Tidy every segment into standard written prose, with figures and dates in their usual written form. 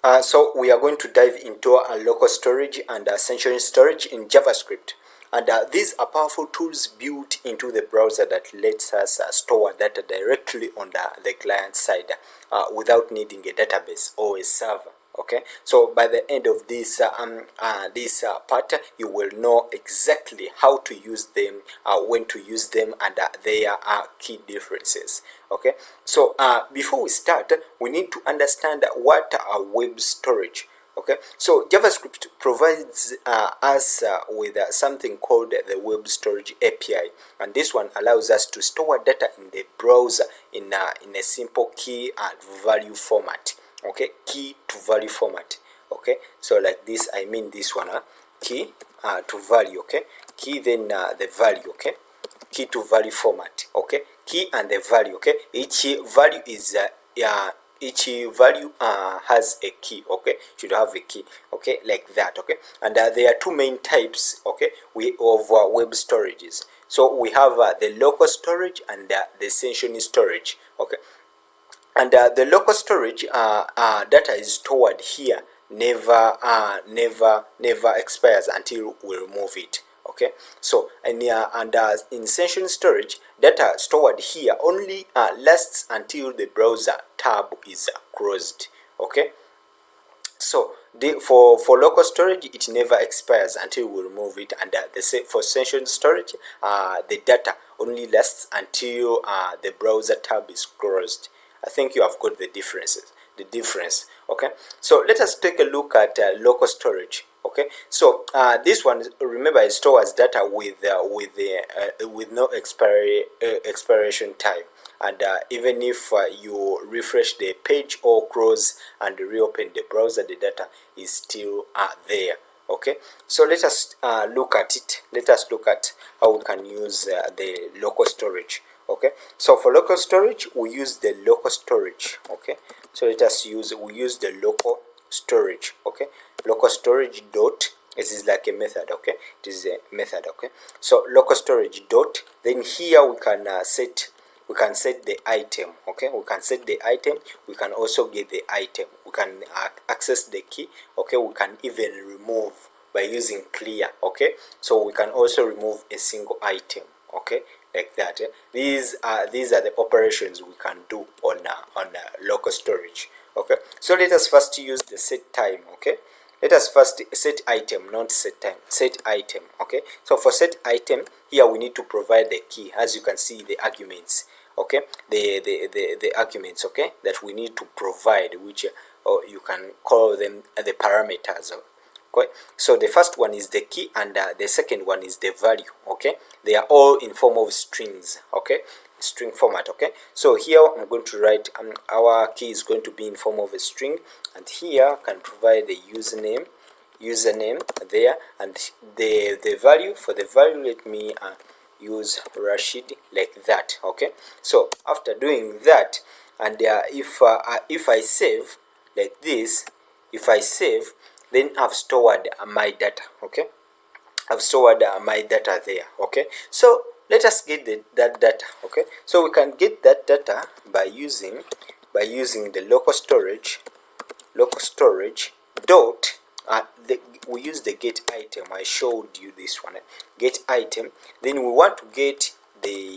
So we are going to dive into local storage and session storage in JavaScript. And these are powerful tools built into the browser that lets us store data directly on the client side without needing a database or a server. Okay, so by the end of this part, you will know exactly how to use them, when to use them, and their key differences. Okay, so before we start, we need to understand what are web storage. Okay, so JavaScript provides us with something called the web storage API, and this one allows us to store data in the browser in a simple key and value format. Okay, key to value format. Okay, so like this, I mean this one, key to value. Okay, key, then the value. Okay, key to value format. Okay, key and the value. Okay, each value is each value has a key. Okay, should have a key. Okay, like that. Okay, and there are two main types. Okay, of web storages. So we have the local storage and the session storage. Okay, and the local storage data is stored here, never expires until we remove it. Okay, so in session storage, data stored here only lasts until the browser tab is closed. Okay, so for local storage, it never expires until we remove it, and for session storage, the data only lasts until the browser tab is closed. I think you have got the difference. Okay, so let us take a look at local storage. Okay, so this one, remember, it stores data with no expiration time, and even if you refresh the page or close and reopen the browser, the data is still there. Okay, so let us look at it. Let us look at how we can use the local storage. Okay, so for local storage, we use the local storage. Okay, so we use the local storage. Okay, local storage dot, this is like a method. Okay, it is a method. Okay, so local storage dot, then here we can set the item. Okay, we can set the item, we can also get the item, we can access the key. Okay, we can even remove by using clear. Okay, so we can also remove a single item. Okay, like that. These are the operations we can do on local storage. Okay, so let us first use the set time. Okay, let us first set item, not set time, set item. Okay, so for set item, here we need to provide the key. As you can see, the arguments. Okay, the arguments. Okay, that we need to provide, which or you can call them the parameters. Okay, so the first one is the key, and the second one is the value. Okay, they are all in form of strings. Okay, string format. Okay, so here I'm going to write our key is going to be in form of a string, and here I can provide the username there, and the value. For the value, let me use Rashid, like that. Okay, so after doing that, and if I save like this, if I save, then I've stored my data. Okay, I've stored my data there. Okay, so let us get that data. Okay, so we can get that data by using the local storage dot we use the get item. I showed you this one, get item. Then we want to get the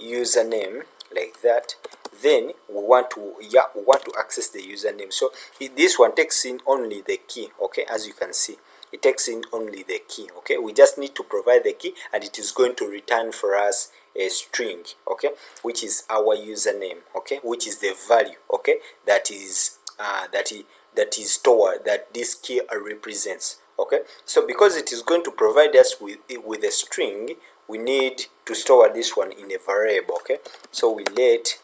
username, like that. Then we want to access the username. So this one takes in only the key. Okay, as you can see, it takes in only the key. Okay, we just need to provide the key, and it is going to return for us a string. Okay, which is our username. Okay, which is the value. Okay, that is stored, that this key represents. Okay, so because it is going to provide us with a string, we need to store this one in a variable. Okay, so we let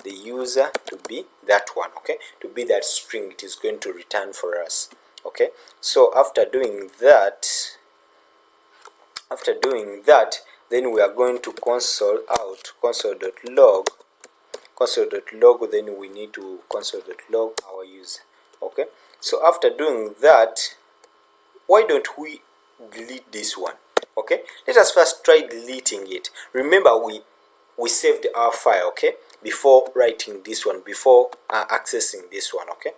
the user to be that one. Okay, to be that string it is going to return for us. Okay, so after doing that, then we are going to console out console.log, then we need to console.log our user. Okay, so after doing that, why don't we delete this one? Okay, let us first try deleting it. Remember, we saved our file. Okay, before writing this one, before accessing this one, okay,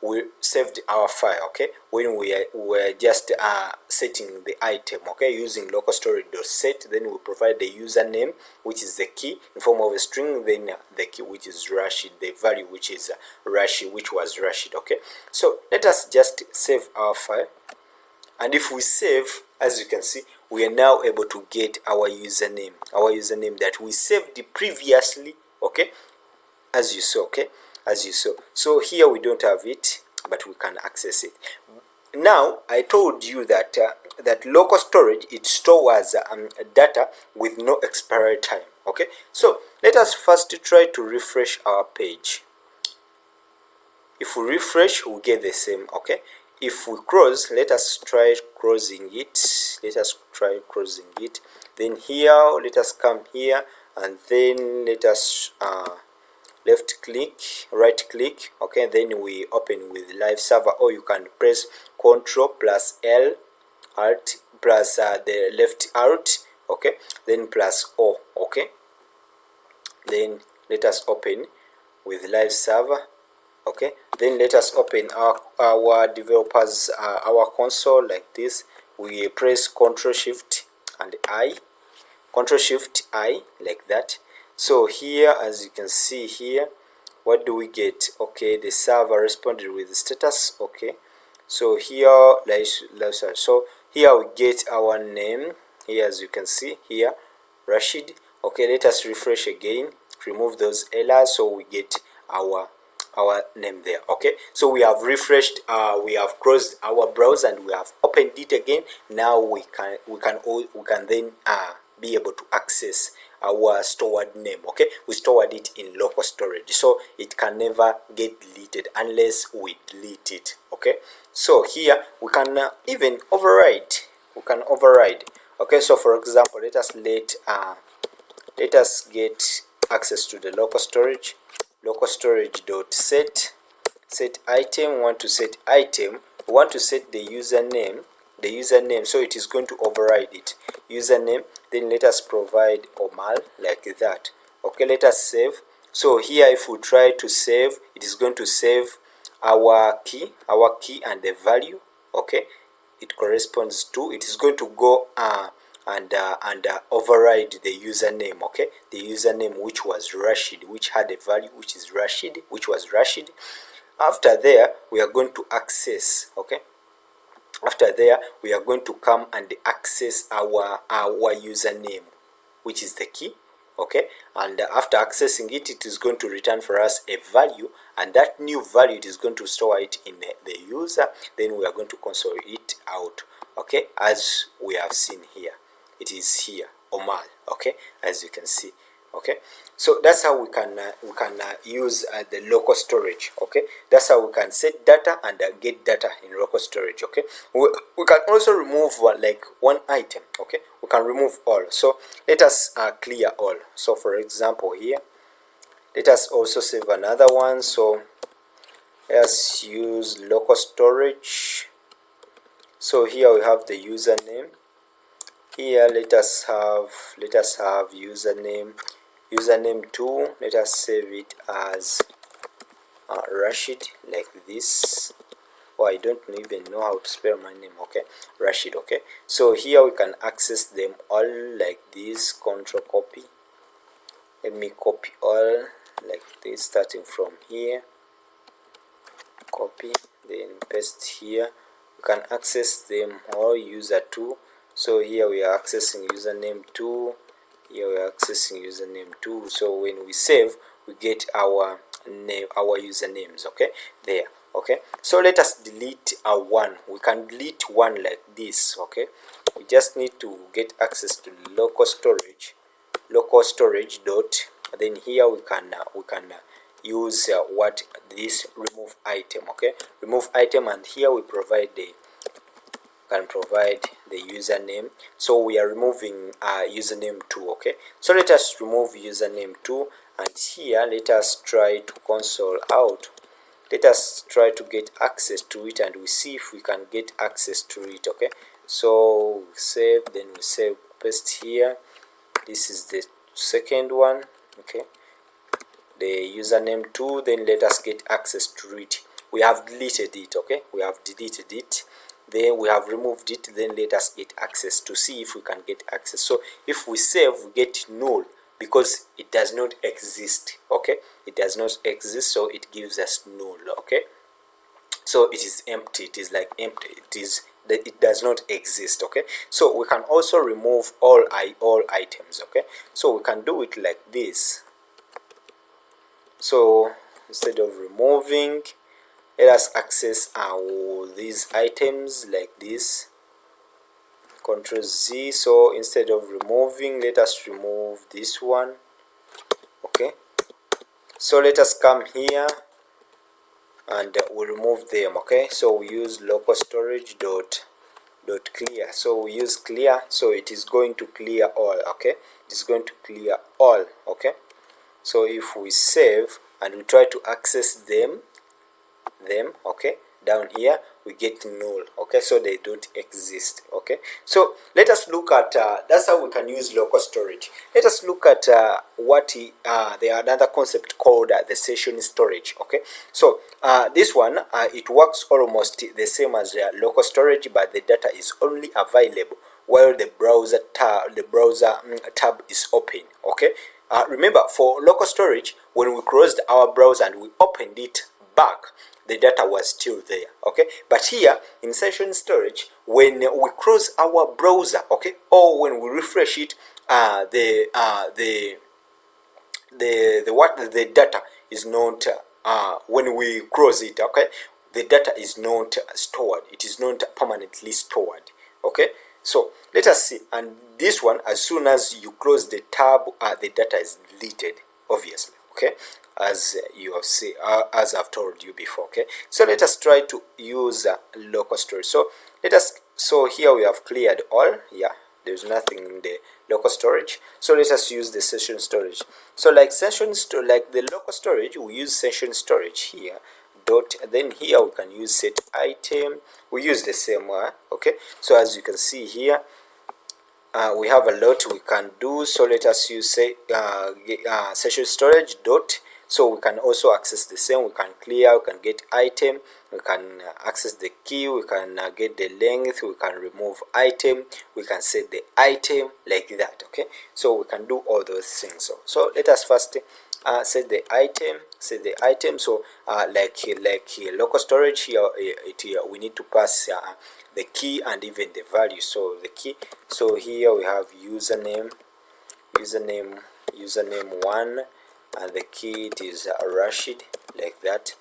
we saved our file, okay, when we were just setting the item, okay, using local storage.set. Then we provide the username, which is the key in form of a string, then the key, which is Rashid, the value, which is Rashid, which was Rashid, okay. So let us just save our file, and if we save, as you can see, we are now able to get our username that we saved previously, okay, as you saw, okay, as you saw. So here we don't have it, but we can access it. Now I told you that that local storage, it stores data with no expiry time, okay. So let us first try to refresh our page. If we refresh, we get the same, okay. If we close, let us try closing it. Then here, let us come here, and then let us left click, right click, okay. Then we open with live server, or you can press Ctrl plus L, Alt plus the left Alt, okay, then plus O, okay. Then let us open with live server, okay. Then let us open our developers our console like this. We press Ctrl Shift and I, Ctrl Shift I, like that. So here, as you can see here, what do we get? Okay, the server responded with the status, okay. So here, so here we get our name here, as you can see here, Rashid, okay. Let us refresh again, remove those errors, so we get our name there, okay. So we have refreshed, we have closed our browser and we have opened it again. Now we can then be able to access our stored name, okay. We stored it in local storage, so it can never get deleted unless we delete it, okay. So here we can even override, okay. So for example, let us get access to the local storage dot set item. We want to set item, we want to set the username, so it is going to override it, username. Then let us provide Omar, like that, okay. Let us save. So here, if we try to save, it is going to save our key and the value, okay, it corresponds to. It is going to go and override the username, okay, the username which was Rashid, which had a value which is Rashid, which was Rashid. After there, we are going to access, okay. After there, we are going to come and access our username, which is the key, okay. And after accessing it, it is going to return for us a value, and that new value, it is going to store it in the user. Then we are going to console it out, okay, as we have seen here. It is here, Omar, okay, as you can see, okay. So that's how we can use the local storage, okay. That's how we can set data and get data in local storage, okay. We can also remove one item, okay. We can remove all. So let us clear all. So for example here, let us also save another one. So let's use local storage. So here we have the username. Here let us have username 2. Let us save it as Rashid, like this. Oh, I don't even know how to spell my name, okay, Rashid, okay. So here we can access them all like this. Control copy, let me copy all like this, starting from here, copy, then paste here. You can access them all. User 2. So here we are accessing username 2, here we are accessing username 2. So when we save, we get our name, our usernames, okay, there, okay. So let us delete one. We can delete one like this, okay. We just need to get access to local storage dot, then here we can use what this remove item, okay, remove item, and here we provide the username. So we are removing username 2, okay. So let us remove username 2, and here let us try to console out. Let us try to get access to it, and we see if we can get access to it, okay. So we save, then we save, paste here. This is the second one, okay. the username too. Then let us get access to it. We have deleted it, okay, we have deleted it, then we have removed it. Then let us get access to see if we can get access. So if we save, we get null because it does not exist, okay, it does not exist, so it gives us null, okay. So it is empty, it is like empty, it does not exist, okay. So we can also remove all items, okay. So we can do it like this. So instead of removing, let us access these items like this. Ctrl Z. So instead of removing, let us remove this one, okay. So let us come here and we remove them, okay. So we use local storage dot clear. So we use clear, so it is going to clear all, okay, it is going to clear all, okay. So if we save and we try to access them, okay, down here we get null, okay, so they don't exist, okay. So let us look at that's how we can use local storage. Let us look at there are another concept called the session storage, okay. So this one it works almost the same as local storage, but the data is only available while the browser tab is open, okay. Remember, for local storage, when we closed our browser and we opened it back, the data was still there, okay. But here in session storage, when we close our browser, okay, or when we refresh it, the data is not when we close it, okay, the data is not stored, it is not permanently stored, okay. So let us see, and this one, as soon as you close the tab, the data is deleted, obviously, okay, as you have seen, as I've told you before, okay. So let us try to use local storage. So here we have cleared all, yeah, there's nothing in the local storage. So let us use the session storage. So like the local storage, we use session storage here. Then here we can use set item, we use the same one, okay. So as you can see here, we have a lot we can do. So let us use session storage dot. So we can also access the same, we can clear, we can get item, we can access the key, we can get the length, we can remove item, we can set the item like that, okay. So we can do all those things. So let us first set the item. So like local storage here, we need to pass the key and even the value. So the key, so here we have username 1, and the key it is Rashid, like that.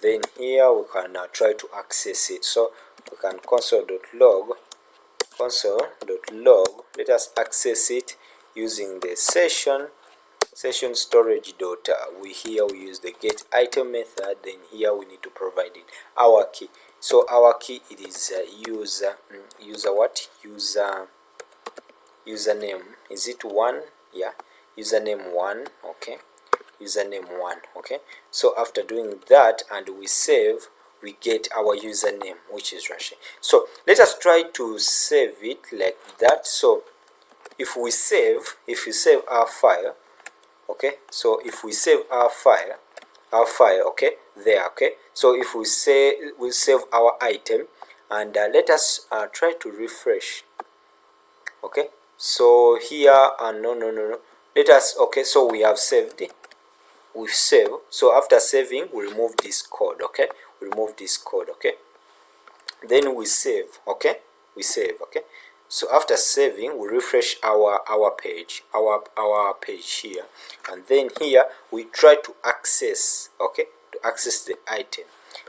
Then here we can try to access it. So we can console.log, let us access it using the session storage dot. We use the get item method. Then here we need to provide it our key. So our key, it is username, is it 1? Yeah, username 1, okay, username 1, okay. So after doing that and we save, we get our username, which is Rashid. So let us try to save it like that. So if we save our file, okay, so if we save our file, okay, there, okay. So if we save our item, and let us try to refresh, okay. So here no, let us, okay, so we have saved it, we've saved. So after saving, we remove this code, okay, we remove this code, okay. Then we save, okay, we save, okay. So after saving, we refresh our page, our page here, and then here we try to access, okay, to access the item.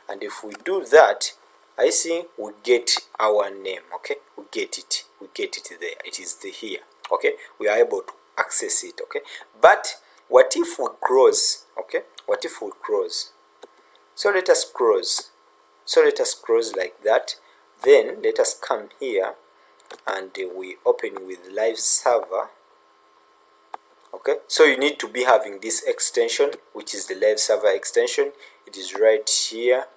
And if we do that, I see we get our name, okay, we get it there, it is here, okay, we are able to access it, okay. But what if we close, okay, what if we close? So let us close, like that. Then let us come here and we open with live server, okay. So you need to be having this extension, which is the live server extension. It is right here,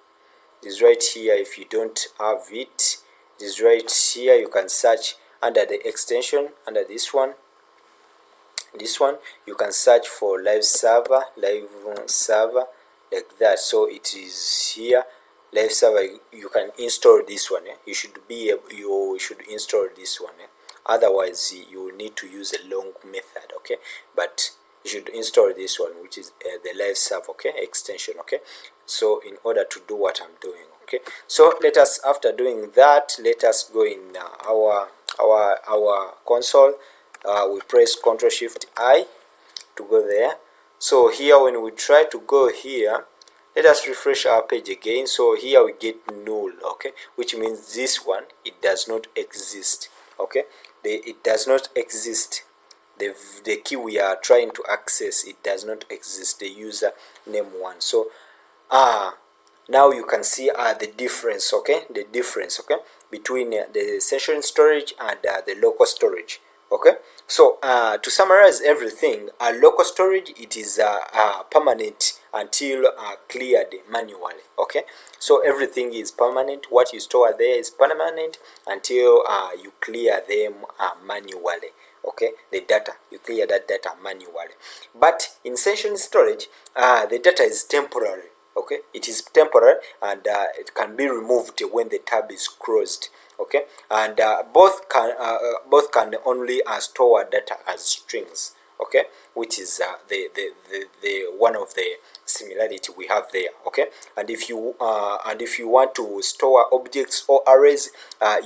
if you don't have it, it is right here. You can search under the extension, under this one, this one you can search for live server like that. So it is here, live server. You can install this one. You should install this one. Otherwise you will need to use a long method. Okay, but you should install this one, which is the live server, okay, extension. Okay, so in order to do what I'm doing. Okay, so let us, after doing that, let us go in our console. We press Ctrl Shift I to go there. So here when we try to go here, let us refresh our page again. So here we get null, okay, which means this one, it does not exist. Okay, it does not exist. The key we are trying to access, it does not exist, the user name one. So now you can see the difference, okay, between the session storage and the local storage. Okay, so to summarize everything, local storage, it is permanent until cleared manually. Okay, so everything is permanent. What you store there is permanent until you clear them manually. Okay, the data, you clear that data manually. But in session storage, the data is temporary. Okay, it is temporary, and it can be removed when the tab is closed. Okay, and both can only store data as strings. Okay, which is the one of the similarity we have there. Okay, and if you want to store objects or arrays,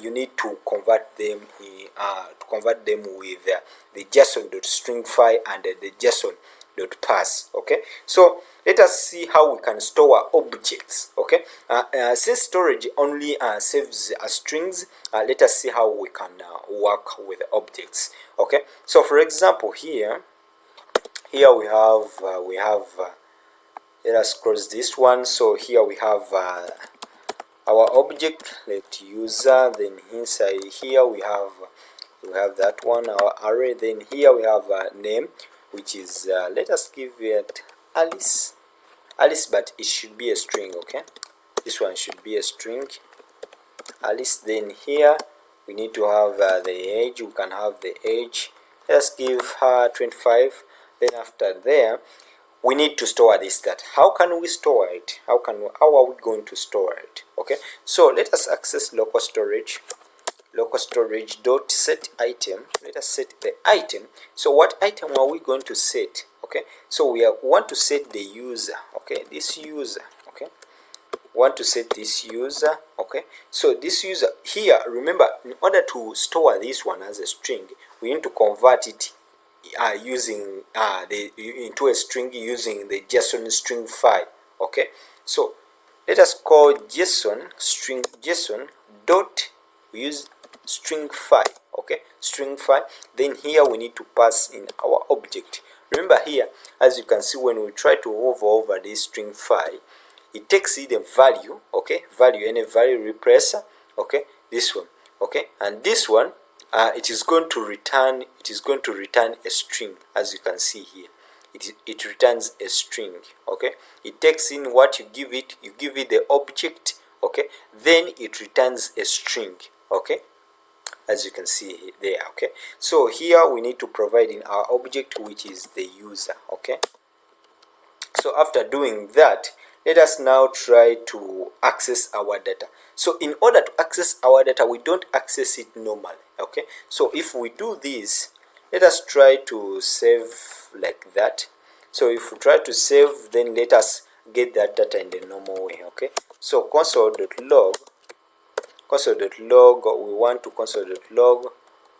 you need to convert them with the JSON.stringify and the JSON.parse. Okay, so let us see how we can store objects. Okay, since storage only saves strings, let us see how we can work with objects. Okay, so for example, here we have let us close this one. So here we have our object, let user, then inside here we have that one, our array, then here we have name, which is let us give it Alice, but it should be a string. Okay, this one should be a string, Alice. Then here we need to have the age. We can have the age, let's give her 25. Then after there we need to store this data. How can we store it? How are we going to store it? Okay, so let us access local storage dot set item. Let us set the item. So what item are we going to set? Okay, so we want to set the user. Okay, this user. Okay, want to set this user. Okay, so this user here, remember, in order to store this one as a string, we need to convert it using into a string using the JSON string file. Okay, so let us call JSON dot, we use string file. Okay, string file. Then here we need to pass in our object. Remember here, as you can see, when we try to hover over this string file, it takes in a value. Okay, any value replacer. Okay, this one. Okay, and this one it is going to return a string. As you can see here, it returns a string. Okay, it takes in what you give it the object. Okay, then it returns a string. Okay, as you can see there. Okay, so here we need to provide in our object, which is the user. Okay, so after doing that, let us now try to access our data. So in order to access our data, we don't access it normally. Okay, so if we do this, let us try to save like that. So if we try to save, then let us get that data in the normal way. Okay, so console.log, we want to console.log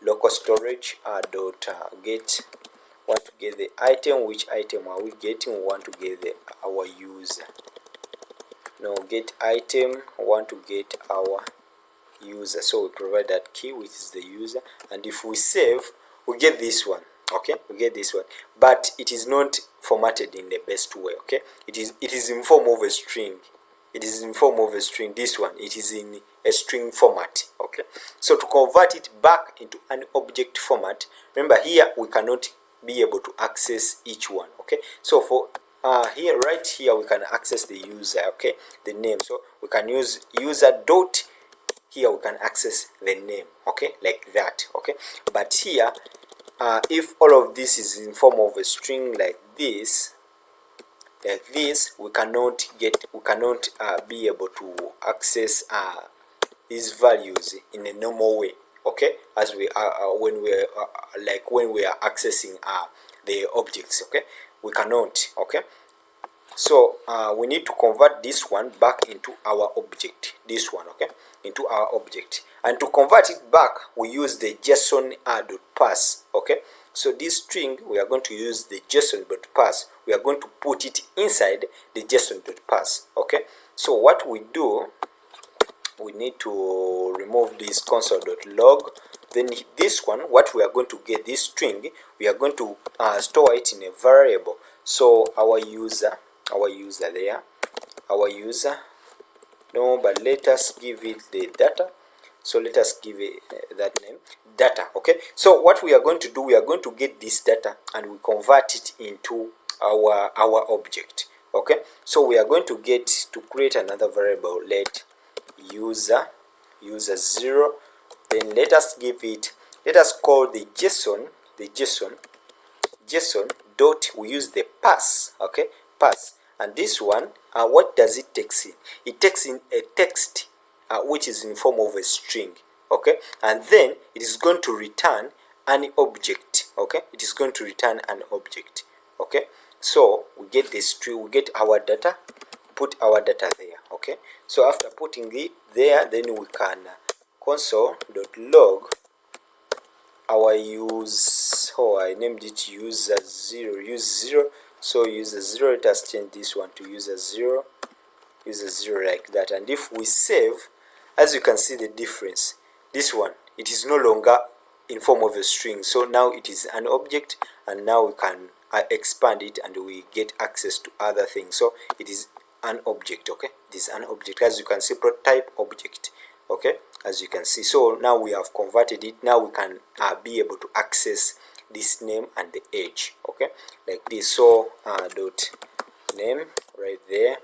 local storage dot get, want to get the item. Which item are we getting? We want to get our user. No, get item, want to get our user. So we provide that key, which is the user, and if we save, we get this one. Okay, we get this one, but it is not formatted in the best way. Okay, it is in form of a string. This one, it is in a string format. Okay, so to convert it back into an object format, remember here we cannot be able to access each one. Okay, so for here, right here, we can access the user. Okay, the name. So we can use user dot, here we can access the name. Okay, like that. Okay, but here if all of this is in form of a string like this, we cannot be able to access these values in a normal way, okay, as we are when we are when we are accessing the objects, okay, we cannot, okay. So we need to convert this one back into our object, this one, okay, into our object. And to convert it back, we use the JSON.parse, okay. So this string, we are going to use the JSON.parse. We are going to put it inside the JSON.parse, okay. So what we do, we need to remove this console.log. Then this one, what we are going to get, this string, we are going to store it in a variable. So our user there, our user, no, but let us give it the data. So let us give it that name, data, okay. So what we are going to do, we are going to get this data and we convert it into our object, okay. So we are going to create another variable, let user 0. Then let us call the JSON dot, we use the parse, okay, parse. And this one, what does it takes in? It takes in a text which is in form of a string, okay, and then it is going to return an object, okay. It is going to return an object, okay. So we get this string, we get our data, put our data there, okay. So after putting it there, then we can console.log our I named it user 0, use 0. So user 0, let us change this one to user 0, like that. And if we save, as you can see the difference, this one, it is no longer in form of a string, so now it is an object, and now we can expand it and we get access to other things. So it is an object, okay, it is an object, as you can see, prototype object, okay, as you can see. So now we have converted it. Now we can be able to access this name and the age, okay, like this. So dot name right there,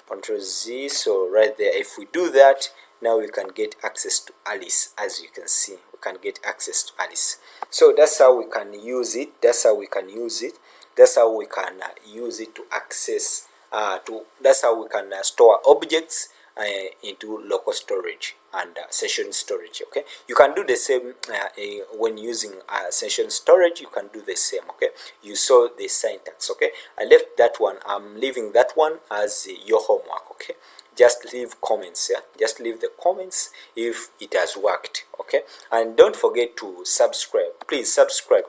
Ctrl Z, so right there. If we do that, now we can get access to Alice. As you can see, we can get access to Alice. So that's how we can use it. That's how we can use it to access that's how we can store objects into local storage and session storage, okay. You can do the same when using session storage. You can do the same, okay. You saw the syntax, okay. I left that one. I'm leaving that one as your homework, okay. Just leave comments, yeah, just leave the comments if it has worked, okay. And don't forget to subscribe. Please subscribe,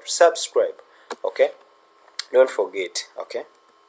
okay, don't forget, okay.